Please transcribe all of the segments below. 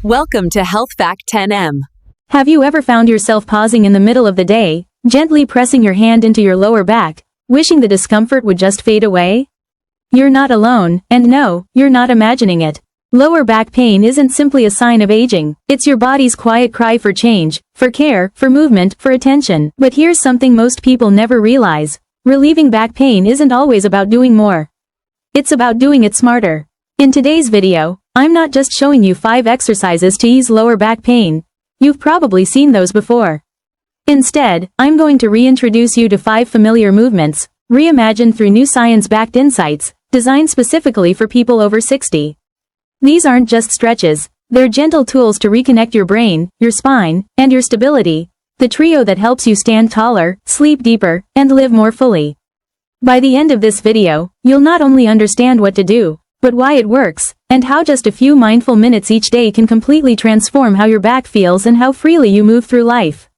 Welcome to Health Fact 10M. Have you ever found yourself pausing in the middle of the day, gently pressing your hand into your lower back, wishing the discomfort would just fade away? You're not alone, and no, you're not imagining it. Lower back pain isn't simply a sign of aging. It's your body's quiet cry for change, for care, for movement, for attention. But here's something most people never realize. Relieving back pain isn't always about doing more. It's about doing it smarter. In today's video, I'm not just showing you 5 exercises to ease lower back pain. You've probably seen those before. Instead, I'm going to reintroduce you to 5 familiar movements, reimagined through new science-backed insights, designed specifically for people over 60. These aren't just stretches, they're gentle tools to reconnect your brain, your spine, and your stability, the trio that helps you stand taller, sleep deeper, and live more fully. By the end of this video, you'll not only understand what to do, but why it works, and how just a few mindful minutes each day can completely transform how your back feels and how freely you move through life.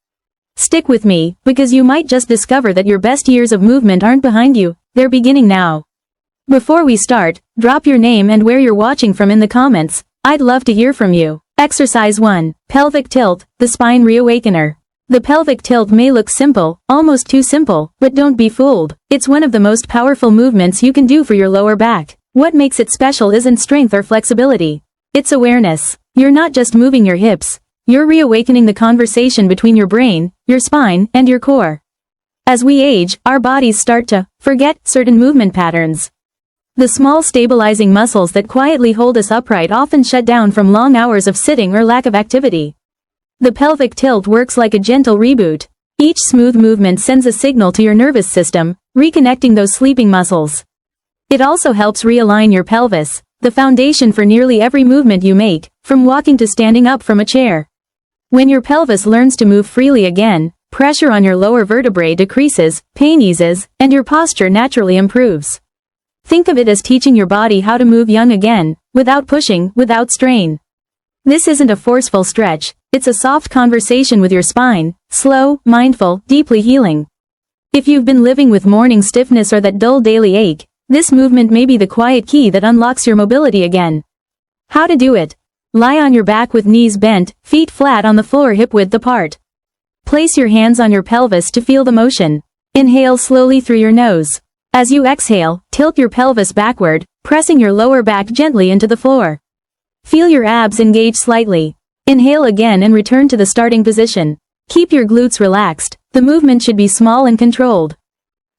Stick with me, because you might just discover that your best years of movement aren't behind you, they're beginning now. Before we start, drop your name and where you're watching from in the comments. I'd love to hear from you. Exercise 1. Pelvic Tilt, the Spine Reawakener. The pelvic tilt may look simple, almost too simple, but don't be fooled. It's one of the most powerful movements you can do for your lower back. What makes it special isn't strength or flexibility. It's awareness. You're not just moving your hips. You're reawakening the conversation between your brain, your spine, and your core. As we age, our bodies start to forget certain movement patterns. The small stabilizing muscles that quietly hold us upright often shut down from long hours of sitting or lack of activity. The pelvic tilt works like a gentle reboot. Each smooth movement sends a signal to your nervous system, reconnecting those sleeping muscles. It also helps realign your pelvis, the foundation for nearly every movement you make, from walking to standing up from a chair. When your pelvis learns to move freely again, pressure on your lower vertebrae decreases, pain eases, and your posture naturally improves. Think of it as teaching your body how to move young again, without pushing, without strain. This isn't a forceful stretch, it's a soft conversation with your spine, slow, mindful, deeply healing. If you've been living with morning stiffness or that dull daily ache, this movement may be the quiet key that unlocks your mobility again. How to do it? Lie on your back with knees bent, feet flat on the floor, hip width apart. Place your hands on your pelvis to feel the motion. Inhale slowly through your nose. As you exhale, tilt your pelvis backward, pressing your lower back gently into the floor. Feel your abs engage slightly. Inhale again and return to the starting position. Keep your glutes relaxed. The movement should be small and controlled.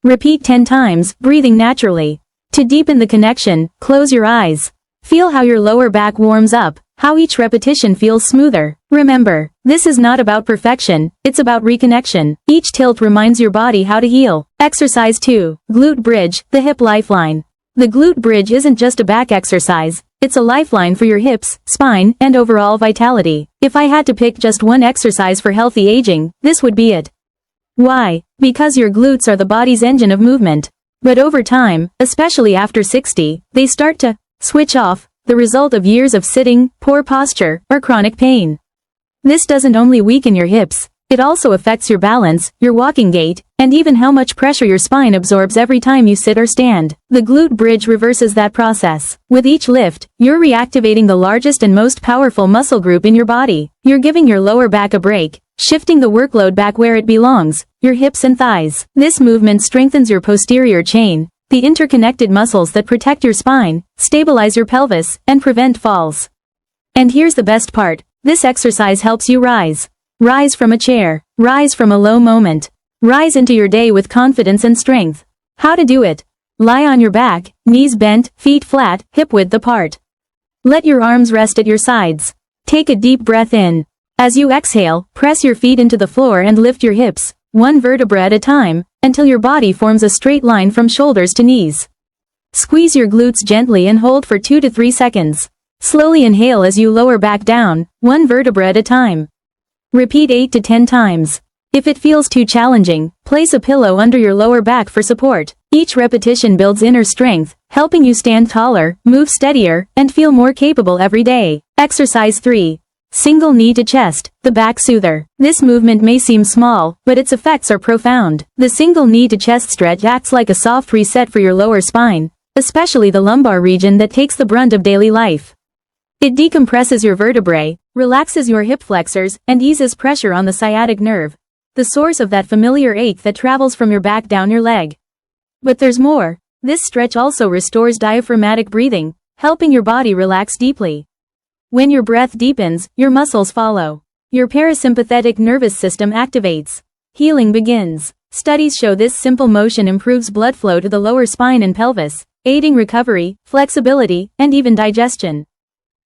Repeat 10 times, breathing naturally. To deepen the connection, close your eyes. Feel how your lower back warms up, how each repetition feels smoother. Remember, this is not about perfection, it's about reconnection. Each tilt reminds your body how to heal. Exercise 2. Glute Bridge, the Hip Lifeline. The glute bridge isn't just a back exercise, it's a lifeline for your hips, spine, and overall vitality. If I had to pick just one exercise for healthy aging, this would be it. Why? Because your glutes are the body's engine of movement. But over time, especially after 60, they start to switch off, the result of years of sitting, poor posture, or chronic pain. This doesn't only weaken your hips, it also affects your balance, your walking gait, and even how much pressure your spine absorbs every time you sit or stand. The glute bridge reverses that process. With each lift, you're reactivating the largest and most powerful muscle group in your body. You're giving your lower back a break, shifting the workload back where it belongs, your hips and thighs. This movement strengthens your posterior chain, the interconnected muscles that protect your spine, stabilize your pelvis, and prevent falls. And here's the best part, this exercise helps you rise. Rise from a chair, rise from a low moment. Rise into your day with confidence and strength. How to do it? Lie on your back, knees bent, feet flat, hip width apart. Let your arms rest at your sides. Take a deep breath in. As you exhale, press your feet into the floor and lift your hips, one vertebra at a time, until your body forms a straight line from shoulders to knees. Squeeze your glutes gently and hold for 2 to 3 seconds. Slowly inhale as you lower back down, one vertebra at a time. Repeat 8 to 10 times. If it feels too challenging, place a pillow under your lower back for support. Each repetition builds inner strength, helping you stand taller, move steadier, and feel more capable every day. Exercise 3. Single knee to chest, the back soother. This movement may seem small, but its effects are profound. The single knee to chest stretch acts like a soft reset for your lower spine, especially the lumbar region that takes the brunt of daily life. It decompresses your vertebrae, relaxes your hip flexors, and eases pressure on the sciatic nerve, the source of that familiar ache that travels from your back down your leg. But there's more. This stretch also restores diaphragmatic breathing, helping your body relax deeply. When your breath deepens, your muscles follow. Your parasympathetic nervous system activates. Healing begins. Studies show this simple motion improves blood flow to the lower spine and pelvis, aiding recovery, flexibility, and even digestion.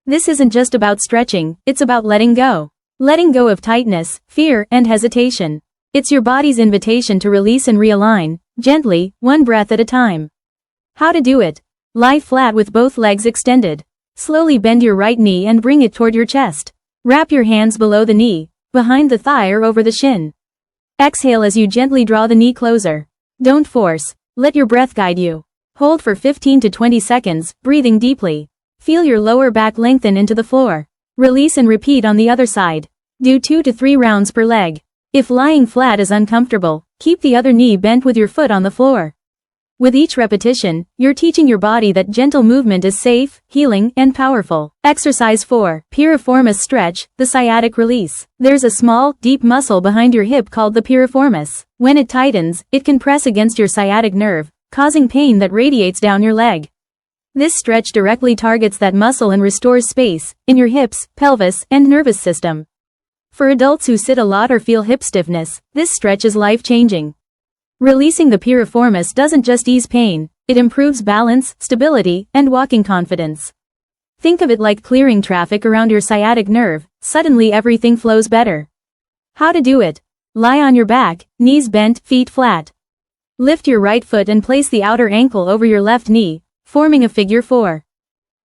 This isn't just about stretching, it's about letting go. Letting go of tightness, fear, and hesitation. It's your body's invitation to release and realign, gently, one breath at a time. How to do it? Lie flat with both legs extended. Slowly bend your right knee and bring it toward your chest. Wrap your hands below the knee, behind the thigh or over the shin. Exhale as you gently draw the knee closer. Don't force. Let your breath guide you. Hold for 15 to 20 seconds, breathing deeply. Feel your lower back lengthen into the floor. Release and repeat on the other side. Do 2 to 3 rounds per leg. If lying flat is uncomfortable, keep the other knee bent with your foot on the floor. With each repetition, you're teaching your body that gentle movement is safe, healing, and powerful. Exercise 4. Piriformis stretch, the sciatic release. There's a small, deep muscle behind your hip called the piriformis. When it tightens, it can press against your sciatic nerve, causing pain that radiates down your leg. This stretch directly targets that muscle and restores space in your hips, pelvis, and nervous system. For adults who sit a lot or feel hip stiffness, this stretch is life-changing. Releasing the piriformis doesn't just ease pain, it improves balance, stability, and walking confidence. Think of it like clearing traffic around your sciatic nerve, suddenly everything flows better. How to do it? Lie on your back, knees bent, feet flat. Lift your right foot and place the outer ankle over your left knee, forming a figure 4.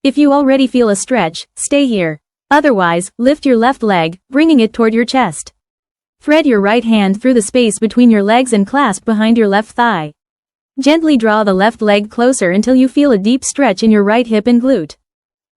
If you already feel a stretch, stay here. Otherwise, lift your left leg, bringing it toward your chest. Thread your right hand through the space between your legs and clasp behind your left thigh. Gently draw the left leg closer until you feel a deep stretch in your right hip and glute.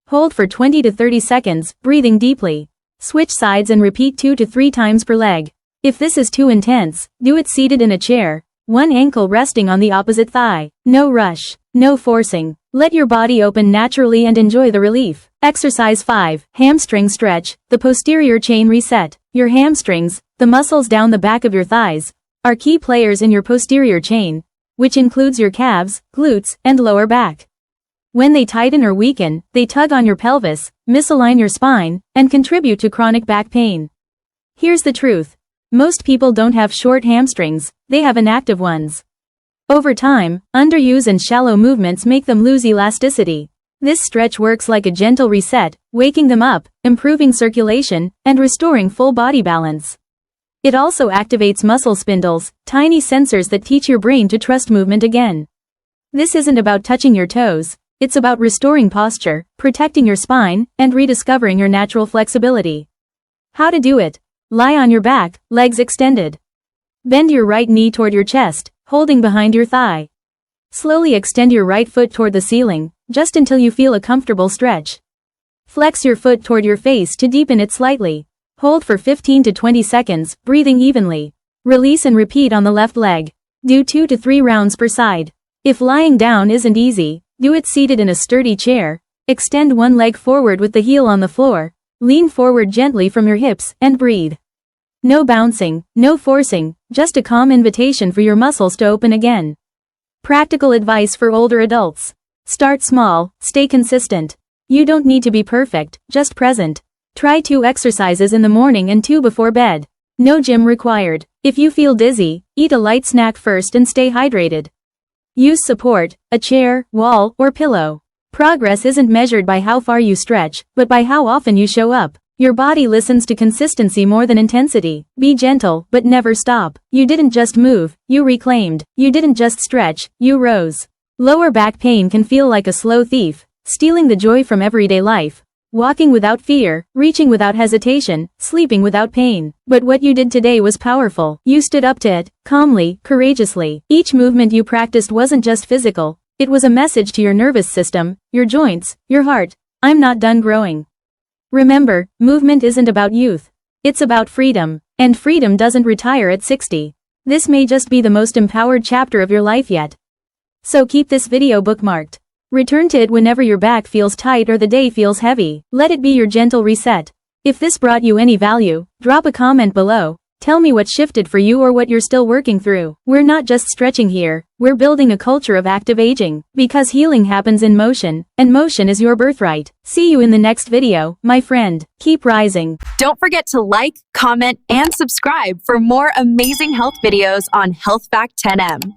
Hold for 20 to 30 seconds, breathing deeply. Switch sides and repeat 2 to 3 times per leg. If this is too intense, do it seated in a chair, one ankle resting on the opposite thigh. No rush, no forcing. Let your body open naturally and enjoy the relief. Exercise 5. Hamstring stretch, the posterior chain reset. Your hamstrings, the muscles down the back of your thighs, are key players in your posterior chain, which includes your calves, glutes, and lower back. When they tighten or weaken, they tug on your pelvis, misalign your spine, and contribute to chronic back pain. Here's the truth. Most people don't have short hamstrings, they have inactive ones. Over time, underuse and shallow movements make them lose elasticity. This stretch works like a gentle reset, waking them up, improving circulation, and restoring full body balance. It also activates muscle spindles, tiny sensors that teach your brain to trust movement again. This isn't about touching your toes, it's about restoring posture, protecting your spine, and rediscovering your natural flexibility. How to do it? Lie on your back, legs extended. Bend your right knee toward your chest, holding behind your thigh. Slowly extend your right foot toward the ceiling, just until you feel a comfortable stretch. Flex your foot toward your face to deepen it slightly. Hold for 15 to 20 seconds, breathing evenly. Release and repeat on the left leg. Do 2 to 3 rounds per side. If lying down isn't easy, do it seated in a sturdy chair. Extend one leg forward with the heel on the floor. Lean forward gently from your hips, and breathe. No bouncing, no forcing, just a calm invitation for your muscles to open again. Practical advice for older adults. Start small, stay consistent. You don't need to be perfect, just present. Try 2 exercises in the morning and 2 before bed. No gym required. If you feel dizzy, eat a light snack first and stay hydrated. Use support, a chair, wall, or pillow. Progress isn't measured by how far you stretch, but by how often you show up. Your body listens to consistency more than intensity. Be gentle, but never stop. You didn't just move, you reclaimed. You didn't just stretch, you rose. Lower back pain can feel like a slow thief, stealing the joy from everyday life. Walking without fear, reaching without hesitation, sleeping without pain. But what you did today was powerful. You stood up to it, calmly, courageously. Each movement you practiced wasn't just physical, it was a message to your nervous system, your joints, your heart. I'm not done growing. Remember, movement isn't about youth. It's about freedom. And freedom doesn't retire at 60. This may just be the most empowered chapter of your life yet. So keep this video bookmarked. Return to it whenever your back feels tight or the day feels heavy. Let it be your gentle reset. If this brought you any value, drop a comment below. Tell me what shifted for you or what you're still working through. We're not just stretching here, we're building a culture of active aging. Because healing happens in motion, and motion is your birthright. See you in the next video, my friend. Keep rising. Don't forget to like, comment, and subscribe for more amazing health videos on Health Fact 10M.